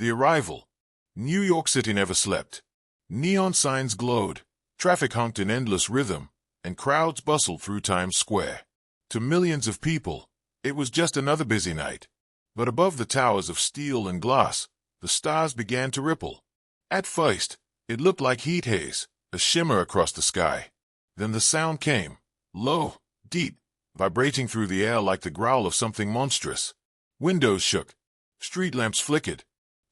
The arrival. New York City never slept. Neon signs glowed, traffic honked in endless rhythm, and crowds bustled through Times Square. To millions of people, it was just another busy night. But above the towers of steel and glass, the stars began to ripple. At first, it looked like heat haze, a shimmer across the sky. Then the sound came, low, deep, vibrating through the air like the growl of something monstrous. Windows shook. Street lamps flickered.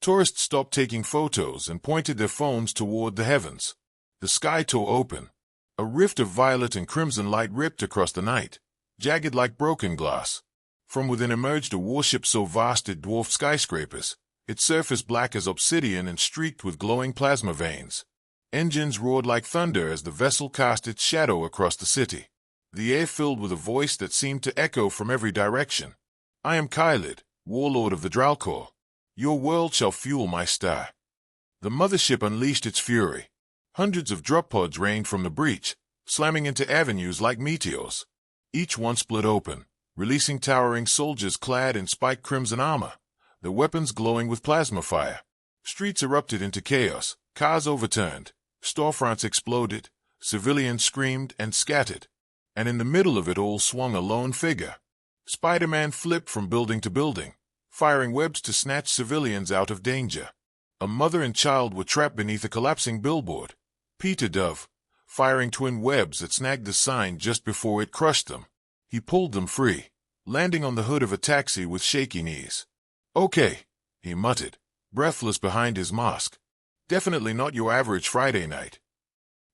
Tourists stopped taking photos and pointed their phones toward the heavens. The sky tore open. A rift of violet and crimson light ripped across the night, jagged like broken glass. From within emerged a warship so vast it dwarfed skyscrapers, its surface black as obsidian and streaked with glowing plasma veins. Engines roared like thunder as the vessel cast its shadow across the city. The air filled with a voice that seemed to echo from every direction. "I am Kileed, warlord of the Dral'Kor. Your world shall fuel my star." The mothership unleashed its fury. Hundreds of drop pods rained from the breach, slamming into avenues like meteors. Each one split open, releasing towering soldiers clad in spiked crimson armor, their weapons glowing with plasma fire. Streets erupted into chaos, cars overturned, storefronts exploded, civilians screamed and scattered. And in the middle of it all swung a lone figure. Spider-Man flipped from building to building, firing webs to snatch civilians out of danger. A mother and child were trapped beneath a collapsing billboard. Peter dove, firing twin webs that snagged the sign just before it crushed them. He pulled them free, landing on the hood of a taxi with shaky knees. "Okay," he muttered, breathless behind his mask. "Definitely not your average Friday night."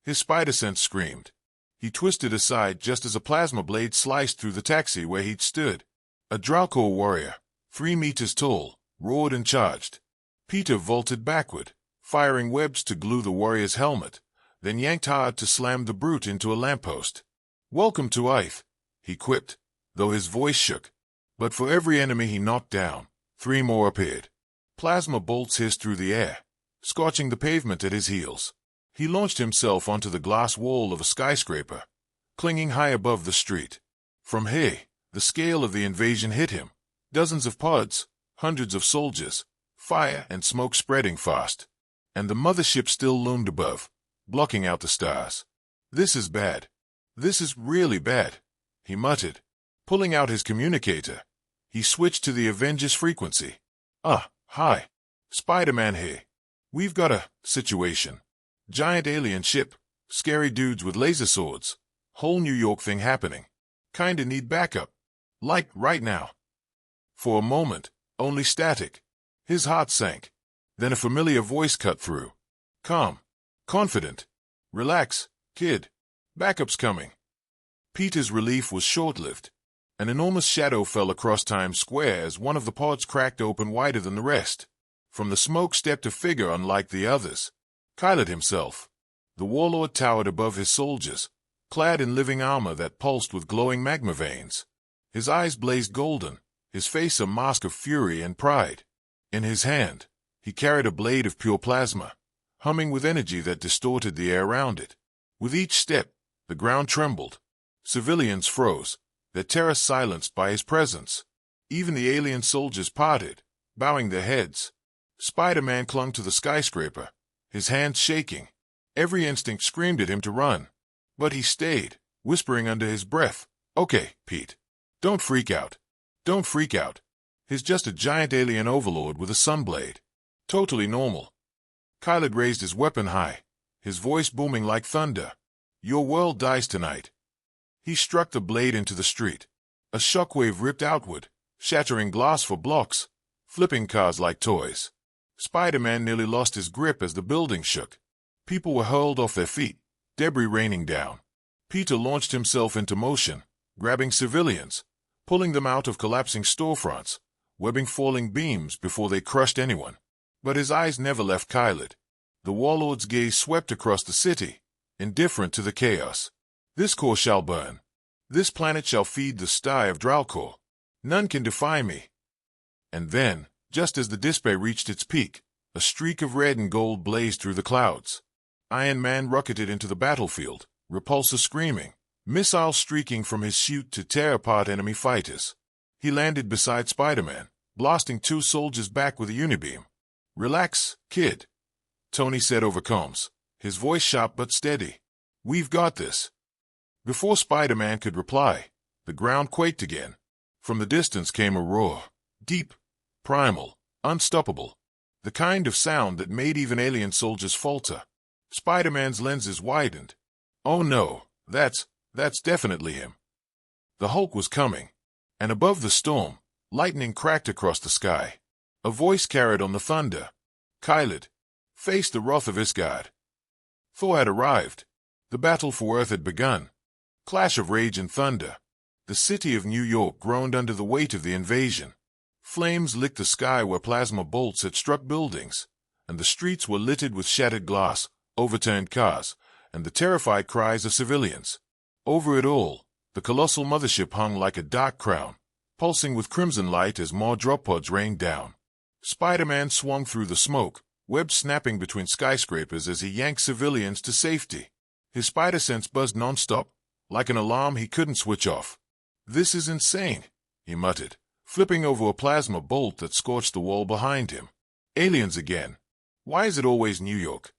His spider sense screamed. He twisted aside just as a plasma blade sliced through the taxi where he'd stood. A Dral'Kor warrior, 3 meters tall, roared and charged. Peter vaulted backward, firing webs to glue the warrior's helmet, then yanked hard to slam the brute into a lamppost. "Welcome to Earth," he quipped, though his voice shook. But for every enemy he knocked down, 3 more appeared. Plasma bolts hissed through the air, scorching the pavement at his heels. He launched himself onto the glass wall of a skyscraper, clinging high above the street. From here, the scale of the invasion hit him. Dozens of pods, hundreds of soldiers, fire and smoke spreading fast. And the mothership still loomed above, blocking out the stars. "This is bad. This is really bad," he muttered. Pulling out his communicator, he switched to the Avengers frequency. Hi. Spider-Man here. We've got a situation. Giant alien ship, scary dudes with laser swords, whole New York thing happening. Kinda need backup. Like, right now." For a moment, only static. His heart sank. Then a familiar voice cut through. Calm. Confident. "Relax, kid. Backup's coming." Peter's relief was short-lived. An enormous shadow fell across Times Square as one of the pods cracked open wider than the rest. From the smoke stepped a figure unlike the others. Kileed himself. The warlord towered above his soldiers, clad in living armor that pulsed with glowing magma veins. His eyes blazed golden, his face a mask of fury and pride. In his hand, he carried a blade of pure plasma, humming with energy that distorted the air around it. With each step, the ground trembled. Civilians froze, their terror silenced by his presence. Even the alien soldiers parted, bowing their heads. Spider-Man clung to the skyscraper, his hands shaking. Every instinct screamed at him to run. But he stayed, whispering under his breath, "Okay, Pete. Don't freak out. Don't freak out. He's just a giant alien overlord with a sunblade. Totally normal." Kileed raised his weapon high, his voice booming like thunder. "Your world dies tonight." He struck the blade into the street. A shockwave ripped outward, shattering glass for blocks, flipping cars like toys. Spider-Man nearly lost his grip as the building shook. People were hurled off their feet, debris raining down. Peter launched himself into motion, grabbing civilians, pulling them out of collapsing storefronts, webbing falling beams before they crushed anyone. But his eyes never left Kileed. The warlord's gaze swept across the city, indifferent to the chaos. "This core shall burn. This planet shall feed the sty of Dral'Kor. None can defy me." And then, just as the display reached its peak, a streak of red and gold blazed through the clouds. Iron Man rocketed into the battlefield, repulsor screaming, missiles streaking from his chute to tear apart enemy fighters. He landed beside Spider-Man, blasting 2 soldiers back with a unibeam. Relax, kid, Tony said over comms, his voice sharp but steady. We've got this. Before Spider-Man could reply, the ground quaked again. From the distance came a roar. Deep, primal, unstoppable. The kind of sound that made even alien soldiers falter. Spider-Man's lenses widened. Oh no, that's definitely him. The Hulk was coming. And above the storm, lightning cracked across the sky. A voice carried on the thunder. Kileed, face the wrath of Isgard. Thor had arrived. The battle for Earth had begun. Clash of rage and thunder. The city of New York groaned under the weight of the invasion. Flames licked the sky where plasma bolts had struck buildings, and the streets were littered with shattered glass, overturned cars, and the terrified cries of civilians. Over it all, the colossal mothership hung like a dark crown, pulsing with crimson light as more drop pods rained down. Spider-Man swung through the smoke, webs snapping between skyscrapers as he yanked civilians to safety. His spider sense buzzed non-stop, like an alarm he couldn't switch off. This is insane, he muttered, flipping over a plasma bolt that scorched the wall behind him. Aliens again. Why is it always New York?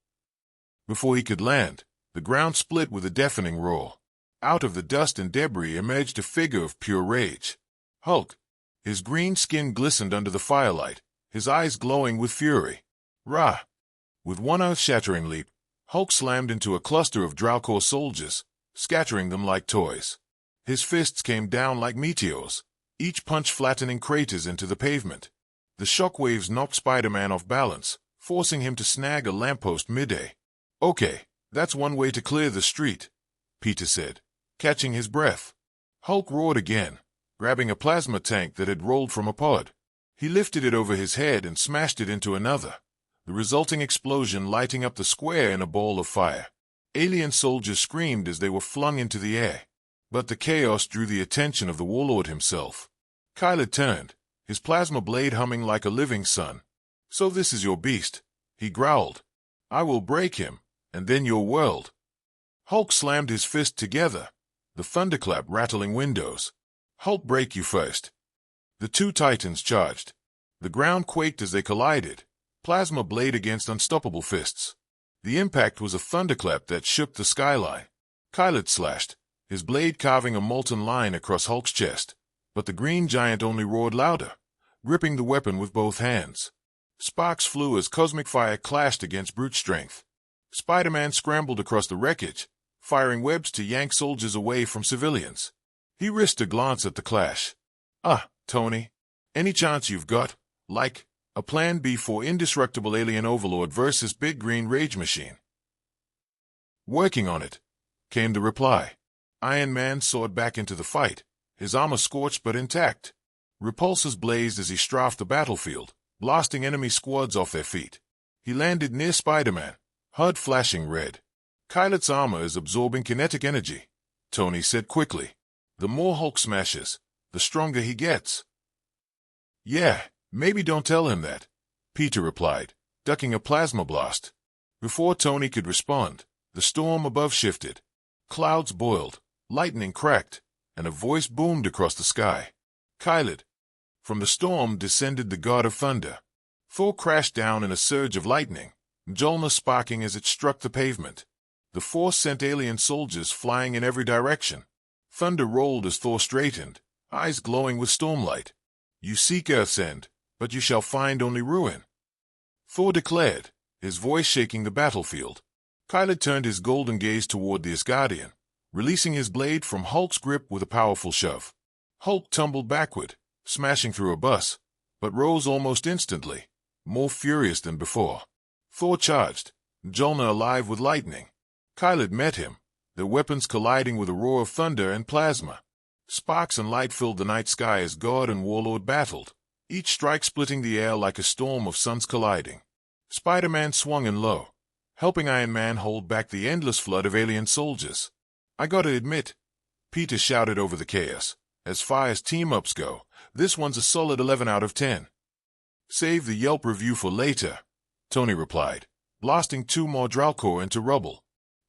Before he could land, the ground split with a deafening roar. Out of the dust and debris emerged a figure of pure rage. Hulk. His green skin glistened under the firelight, his eyes glowing with fury. Rah! With one earth-shattering leap, Hulk slammed into a cluster of Dral'Kor soldiers, scattering them like toys. His fists came down like meteors, each punch flattening craters into the pavement. The shockwaves knocked Spider-Man off balance, forcing him to snag a lamppost mid-air. Okay, that's one way to clear the street, Peter said, catching his breath. Hulk roared again, grabbing a plasma tank that had rolled from a pod. He lifted it over his head and smashed it into another, the resulting explosion lighting up the square in a ball of fire. Alien soldiers screamed as they were flung into the air, but the chaos drew the attention of the warlord himself. Kileed turned, his plasma blade humming like a living sun. So this is your beast, he growled. I will break him, and then your world. Hulk slammed his fist together, the thunderclap rattling windows. Hulk, break you first. The two titans charged. The ground quaked as they collided, plasma blade against unstoppable fists. The impact was a thunderclap that shook the skyline. Kileed slashed, his blade carving a molten line across Hulk's chest, but the green giant only roared louder, gripping the weapon with both hands. Sparks flew as cosmic fire clashed against brute strength. Spider-Man scrambled across the wreckage, firing webs to yank soldiers away from civilians. He risked a glance at the clash. Tony, any chance you've got, like, a plan B for indestructible alien overlord versus big green rage machine? Working on it, came the reply. Iron Man soared back into the fight, his armor scorched but intact. Repulsors blazed as he strafed the battlefield, blasting enemy squads off their feet. He landed near Spider-Man, HUD flashing red. Kileed's armor is absorbing kinetic energy, Tony said quickly. The more Hulk smashes, the stronger he gets. Yeah, maybe don't tell him that, Peter replied, ducking a plasma blast. Before Tony could respond, the storm above shifted. Clouds boiled, lightning cracked, and a voice boomed across the sky. Kileed. From the storm descended the god of thunder. Thor crashed down in a surge of lightning, Mjolnir sparking as it struck the pavement. The force sent alien soldiers flying in every direction. Thunder rolled as Thor straightened, eyes glowing with stormlight. You seek Earth's end, but you shall find only ruin, Thor declared, his voice shaking the battlefield. Kileed turned his golden gaze toward the Asgardian, releasing his blade from Hulk's grip with a powerful shove. Hulk tumbled backward, smashing through a bus, but rose almost instantly, more furious than before. Thor charged, Mjolnir alive with lightning. Kileed met him, their weapons colliding with a roar of thunder and plasma. Sparks and light filled the night sky as God and Warlord battled, each strike splitting the air like a storm of suns colliding. Spider-Man swung in low, helping Iron Man hold back the endless flood of alien soldiers. I gotta admit, Peter shouted over the chaos, as far as team-ups go, this one's a solid 11 out of 10. Save the Yelp review for later, Tony replied, blasting 2 more Dral'Kor into rubble.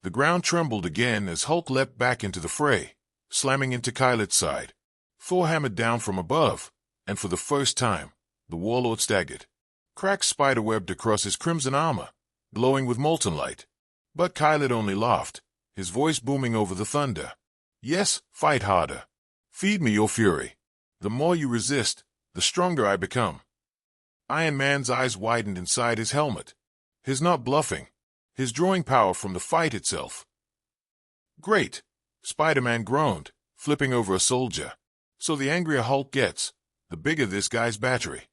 The ground trembled again as Hulk leapt back into the fray, slamming into Kileed's side. Thor hammered down from above, and for the first time, the warlord staggered. Cracks spiderwebbed across his crimson armor, glowing with molten light. But Kileed only laughed, his voice booming over the thunder. Yes, fight harder. Feed me your fury. The more you resist, the stronger I become. Iron Man's eyes widened inside his helmet. He's not bluffing. He's drawing power from the fight itself. Great, Spider-Man groaned, flipping over a soldier. So the angrier Hulk gets, the bigger this guy's battery.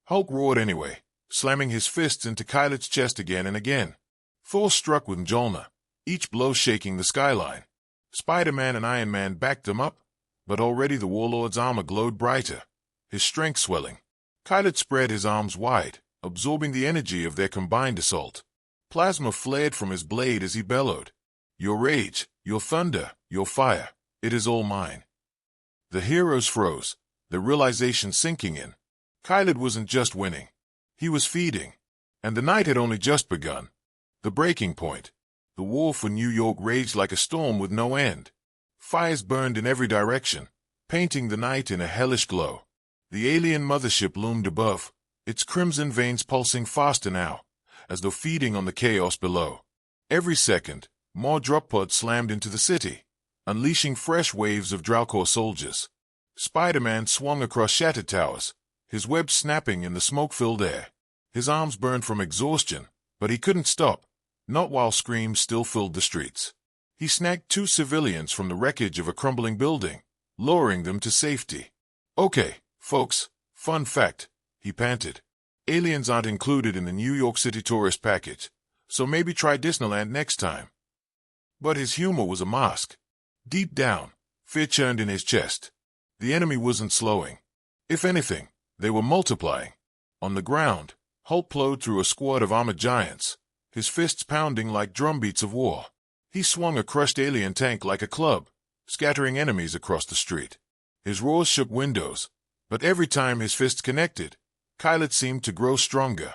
Hulk roared anyway, slamming his fists into Kileed's chest again and again. Thor struck with Mjolnir, each blow shaking the skyline. Spider-Man and Iron Man backed them up, but already the warlord's armor glowed brighter, his strength swelling. Kileed spread his arms wide, absorbing the energy of their combined assault. Plasma flared from his blade as he bellowed. Your rage, your thunder, your fire, it is all mine. The heroes froze, the realization sinking in. Kileed wasn't just winning. He was feeding. And the night had only just begun. The breaking point. The war for New York raged like a storm with no end. Fires burned in every direction, painting the night in a hellish glow. The alien mothership loomed above, its crimson veins pulsing faster now, as though feeding on the chaos below. Every second, more drop pods slammed into the city, unleashing fresh waves of Dral'Kor soldiers. Spider-Man swung across shattered towers, his web snapping in the smoke-filled air. His arms burned from exhaustion, but he couldn't stop, not while screams still filled the streets. He snagged 2 civilians from the wreckage of a crumbling building, lowering them to safety. Okay, folks, fun fact, he panted. Aliens aren't included in the New York City tourist package, so maybe try Disneyland next time. But his humor was a mask. Deep down, fear churned in his chest. The enemy wasn't slowing. If anything, they were multiplying. On the ground, Hulk plowed through a squad of armored giants, his fists pounding like drumbeats of war. He swung a crushed alien tank like a club, scattering enemies across the street. His roars shook windows, but every time his fists connected, Kileed seemed to grow stronger.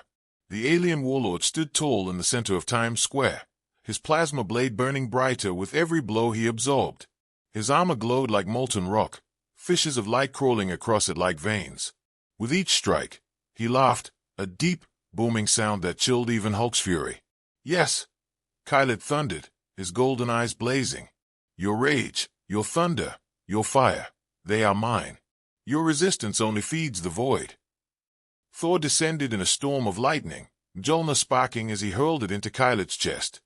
The alien warlord stood tall in the center of Times Square, his plasma blade burning brighter with every blow he absorbed. His armor glowed like molten rock, fishes of light crawling across it like veins. With each strike, he laughed, a deep, booming sound that chilled even Hulk's fury. Yes, Kileed thundered, his golden eyes blazing. Your rage, your thunder, your fire, they are mine. Your resistance only feeds the void. Thor descended in a storm of lightning, Mjolnir sparking as he hurled it into Kileed's chest.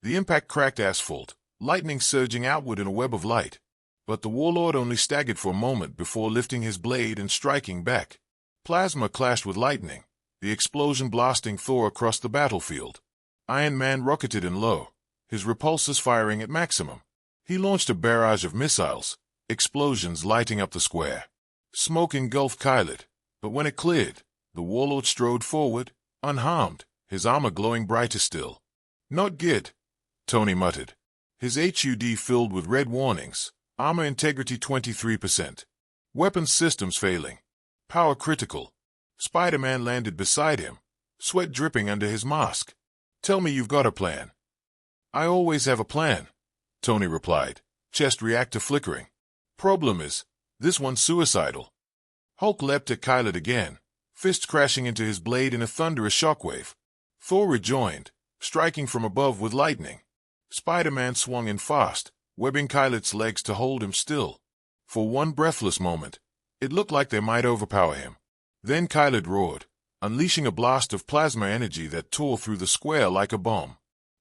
The impact cracked asphalt, lightning surging outward in a web of light. But the warlord only staggered for a moment before lifting his blade and striking back. Plasma clashed with lightning, the explosion blasting Thor across the battlefield. Iron Man rocketed in low, his repulsors firing at maximum. He launched a barrage of missiles, explosions lighting up the square. Smoke engulfed Kileed, but when it cleared, the warlord strode forward, unharmed, his armor glowing brighter still. Not good, Tony muttered. His HUD filled with red warnings. Armor integrity 23%. Weapons systems failing. Power critical. Spider-Man landed beside him, sweat dripping under his mask. Tell me you've got a plan. I always have a plan, Tony replied, chest reactor flickering. Problem is, this one's suicidal. Hulk leapt at Kileed again, fists crashing into his blade in a thunderous shockwave. Thor rejoined, striking from above with lightning. Spider-Man swung in fast, webbing Kileed's legs to hold him still. For one breathless moment, it looked like they might overpower him. Then Kileed roared, unleashing a blast of plasma energy that tore through the square like a bomb.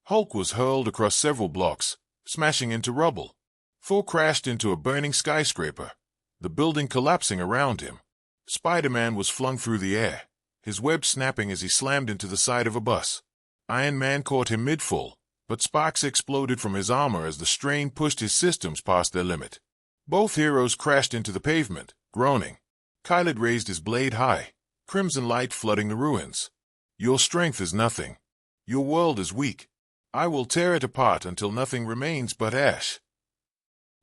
Hulk was hurled across several blocks, smashing into rubble. Thor crashed into a burning skyscraper, the building collapsing around him. Spider-Man was flung through the air, his web snapping as he slammed into the side of a bus. Iron Man caught him mid-fall, but sparks exploded from his armor as the strain pushed his systems past their limit. Both heroes crashed into the pavement, groaning. Kileed raised his blade high, crimson light flooding the ruins. Your strength is nothing. Your world is weak. I will tear it apart until nothing remains but ash.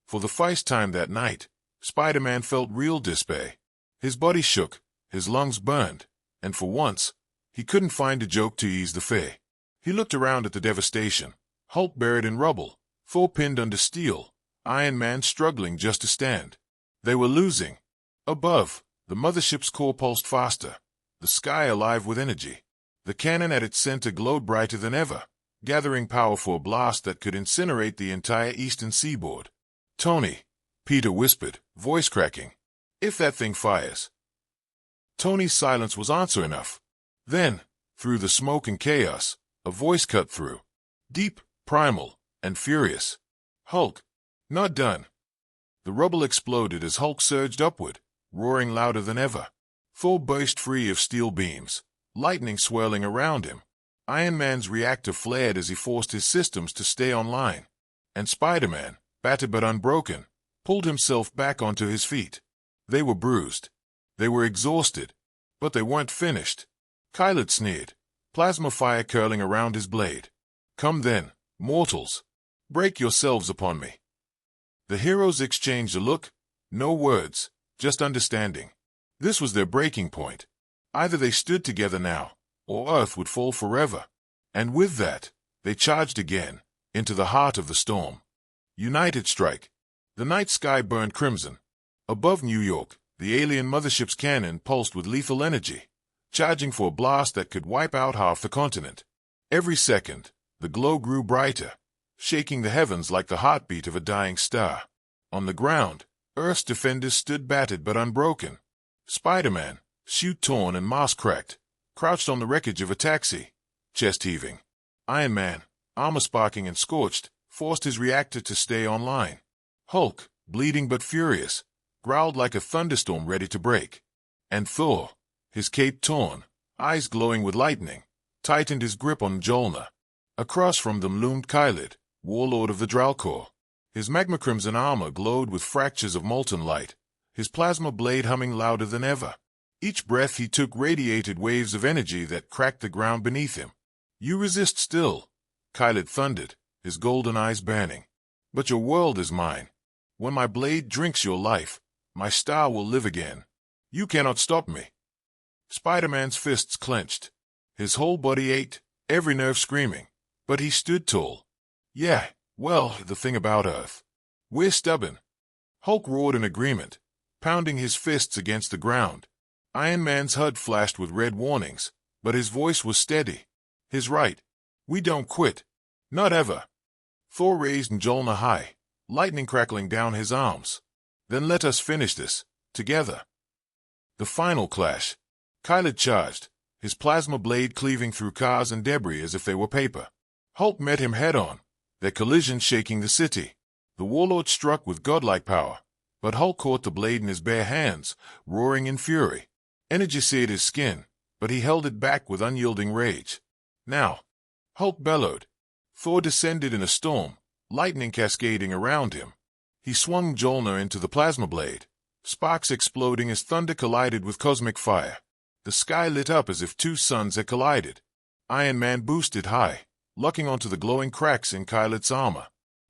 For the first time that night, Spider-Man felt real despair. His body shook, his lungs burned, and for once, he couldn't find a joke to ease the fear. He looked around at the devastation. Hulk buried in rubble, Thor pinned under steel, Iron Man struggling just to stand. They were losing. Above, the mothership's core pulsed faster, the sky alive with energy. The cannon at its center glowed brighter than ever, gathering power for a blast that could incinerate the entire eastern seaboard. "Tony," Peter whispered, voice cracking. "If that thing fires." Tony's silence was answer enough. Then, through the smoke and chaos, a voice cut through. Deep, primal, and furious. "Hulk, not done." The rubble exploded as Hulk surged upward, roaring louder than ever. Thor burst free of steel beams, lightning swirling around him. Iron Man's reactor flared as he forced his systems to stay online. And Spider-Man, battered but unbroken, pulled himself back onto his feet. They were bruised. They were exhausted. But they weren't finished. Kileed sneered, plasma fire curling around his blade. "Come then, mortals. Break yourselves upon me." The heroes exchanged a look, no words, just understanding. This was their breaking point. Either they stood together now, or Earth would fall forever. And with that, they charged again, into the heart of the storm. United strike. The night sky burned crimson. Above New York, the alien mothership's cannon pulsed with lethal energy, charging for a blast that could wipe out half the continent. Every second, the glow grew brighter, shaking the heavens like the heartbeat of a dying star. On the ground, Earth's defenders stood battered but unbroken. Spider-Man, suit torn and mask cracked, crouched on the wreckage of a taxi, chest heaving. Iron Man, armor sparking and scorched, forced his reactor to stay online. Hulk, bleeding but furious, growled like a thunderstorm ready to break. And Thor, his cape torn, eyes glowing with lightning, tightened his grip on Mjolnir. Across from them loomed Kileed, warlord of the Dral'Kor. His magma crimson armor glowed with fractures of molten light, his plasma blade humming louder than ever. Each breath he took radiated waves of energy that cracked the ground beneath him. "You resist still," Kileed thundered, his golden eyes burning. "But your world is mine. When my blade drinks your life, my star will live again. You cannot stop me." Spider-Man's fists clenched. His whole body ached, every nerve screaming. But he stood tall. "Yeah, well, the thing about Earth. We're stubborn." Hulk roared in agreement, pounding his fists against the ground. Iron Man's HUD flashed with red warnings, but his voice was steady. "He's right. We don't quit. Not ever." Thor raised Mjolnir high, lightning crackling down his arms. "Then let us finish this, together." The final clash. Kileed charged, his plasma blade cleaving through cars and debris as if they were paper. Hulk met him head-on, their collision shaking the city. The warlord struck with godlike power, but Hulk caught the blade in his bare hands, roaring in fury. Energy seared his skin, but he held it back with unyielding rage. "Now!" Hulk bellowed. Thor descended in a storm, lightning cascading around him. He swung Mjolnir into the plasma blade, sparks exploding as thunder collided with cosmic fire. The sky lit up as if two suns had collided. Iron Man boosted high, locking onto the glowing cracks in Kileed's armor.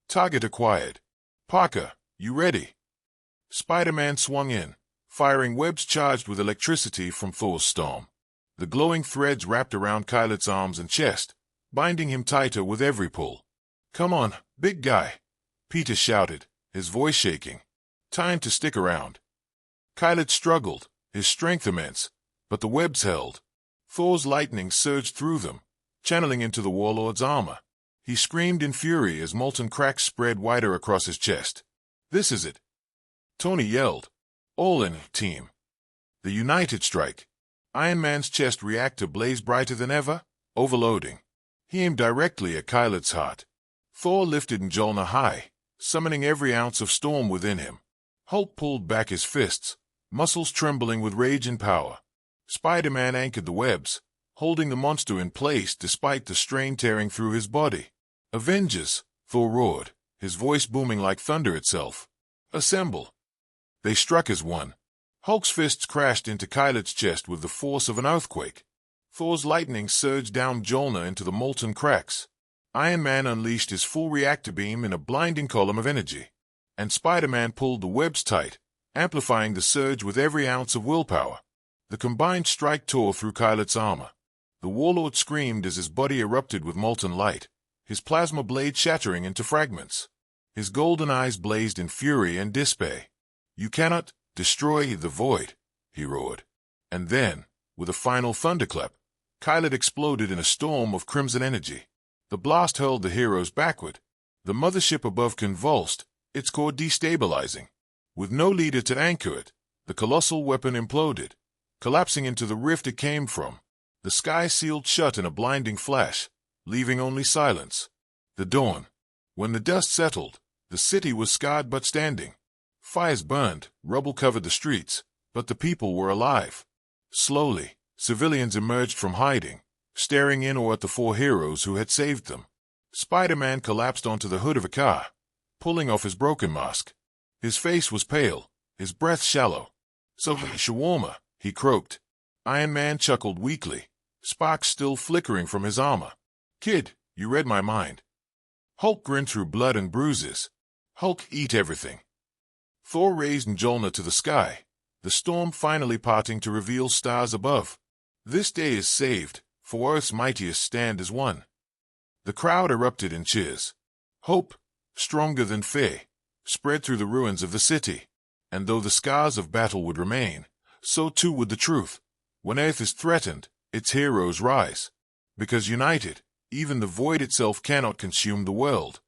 Target acquired. "Parker, you ready?" Spider-Man swung in, firing webs charged with electricity from Thor's storm. The glowing threads wrapped around Kileed's arms and chest, binding him tighter with every pull. "Come on, big guy," Peter shouted, his voice shaking. "Time to stick around." Kileed struggled, his strength immense, but the webs held. Thor's lightning surged through them, channeling into the warlord's armor. He screamed in fury as molten cracks spread wider across his chest. "This is it!" Tony yelled. "All in, team." The united strike. Iron Man's chest reactor blazed brighter than ever, overloading. He aimed directly at Kileed's heart. Thor lifted Mjolnir high, summoning every ounce of storm within him. Hulk pulled back his fists, muscles trembling with rage and power. Spider-Man anchored the webs, holding the monster in place despite the strain tearing through his body. "Avengers!" Thor roared, his voice booming like thunder itself. "Assemble!" They struck as one. Hulk's fists crashed into Kileed's chest with the force of an earthquake. Thor's lightning surged down Mjolnir into the molten cracks. Iron Man unleashed his full reactor beam in a blinding column of energy. And Spider-Man pulled the webs tight, amplifying the surge with every ounce of willpower. The combined strike tore through Kileed's armor. The warlord screamed as his body erupted with molten light, his plasma blade shattering into fragments. His golden eyes blazed in fury and despair. "You cannot destroy the void," he roared. And then, With a final thunderclap, Kileed exploded in a storm of crimson energy. The blast hurled the heroes backward. The mothership above convulsed, its core destabilizing. With no leader to anchor it, the colossal weapon imploded, collapsing into the rift it came from. The sky sealed shut in a blinding flash, leaving only silence. The dawn. When the dust settled, the city was scarred but standing. Fires burned, rubble covered the streets, but the people were alive. Slowly, civilians emerged from hiding, staring in awe at the four heroes who had saved them. Spider-Man collapsed onto the hood of a car, pulling off his broken mask. His face was pale, his breath shallow. "So, shawarma," he croaked. Iron Man chuckled weakly, sparks still flickering from his armor. "Kid, you read my mind." Hulk grinned through blood and bruises. "Hulk, eat everything." Thor raised Mjolnir to the sky, the storm finally parting to reveal stars above. This day is saved, for Earth's mightiest stand as one. The crowd erupted in cheers. Hope, stronger than fear, spread through the ruins of the city. And though the scars of battle would remain, so too would the truth. When Earth is threatened, its heroes rise. Because united, even the void itself cannot consume the world.